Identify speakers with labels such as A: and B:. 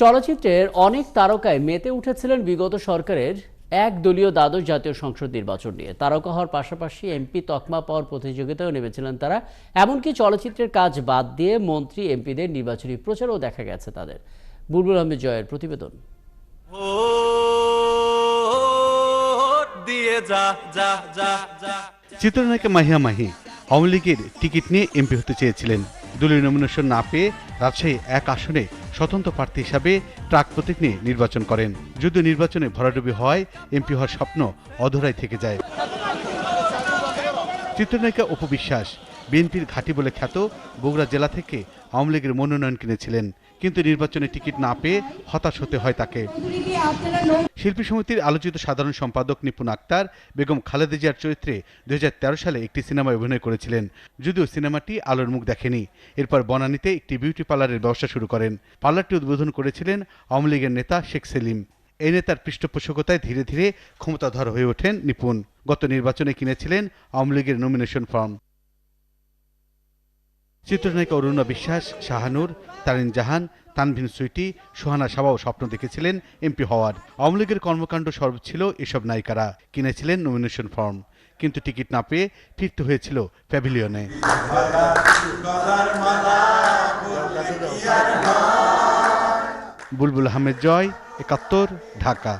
A: চলচ্চিত্রের অনেক তারকায় মেতে উঠেছিলেন বিগত সরকারের একদলীয় দ্বাদশ জাতীয় সংসদ নির্বাচন নিয়ে। তারকা হওয়ার পাশাপাশি এমপি তকমা পাওয়ার প্রতিযোগিতায়ও নেমেছিলেন তারা। এমনকি চলচ্চিত্রের কাজ বাদ দিয়ে মন্ত্রী এমপিদের নির্বাচনী প্রচারও দেখা গেছে তাদের। বুলবুল আহমেদ জয়ের প্রতিবেদন।
B: চিত্রনায়িকা মাহিয়া মাহি আওয়ামী লীগের টিকিট নিয়ে এমপি হতে চেয়েছিলেন। দলীয় নমিনেশন না পেয়ে রাজশাহী এক আসনে স্বতন্ত্র প্রার্থী হিসাবে ট্রাক প্রতীক নিয়ে নির্বাচন করেন। যদিও নির্বাচনে ভরাডুবি হওয়ায় এমপি হওয়ার স্বপ্ন অধরাই থেকে যায়। চিত্রনায়িকা অপু বিশ্বাস বিএনপির ঘাঁটি বলে খ্যাত বগুড়া জেলা থেকে আওয়ামী লীগের মনোনয়ন কিনেছিলেন, কিন্তু নির্বাচনে টিকিট না পেয়ে হতাশ হতে হয় তাকে। শিল্পী সমিতির আলোচিত সাধারণ সম্পাদক নিপুণ আক্তার বেগম খালেদা জিয়ার চরিত্রে 2013 সালে একটি সিনেমায় অভিনয় করেছিলেন। যদিও সিনেমাটি আলোর মুখ দেখেনি। এরপর বনানীতে একটি বিউটি পার্লারের ব্যবসা শুরু করেন। পার্লারটি উদ্বোধন করেছিলেন আওয়ামী লীগের নেতা শেখ সেলিম। এই নেতার পৃষ্ঠপোষকতায় ধীরে ধীরে ক্ষমতাধর হয়ে ওঠেন নিপুণ। গত নির্বাচনে কিনেছিলেন আওয়ামী লীগের নমিনেশন ফর্ম। চিত্রনায়িকা অরুণা বিশ্বাস, শাহানুর, তারিন জাহান, তানভিন সুইটি, সোহানা সাবাও স্বপ্ন দেখেছিলেন এমপি হওয়ার। আওয়ামী লীগের কর্মকাণ্ড সর্ব ছিল এসব নায়িকারা। কিনেছিলেন নমিনেশন ফর্ম, কিন্তু টিকিট না পেয়ে ফিরতে হয়েছিল প্যাভিলিয়নে। বুলবুল আহমেদ জয়, ৭১, ঢাকা।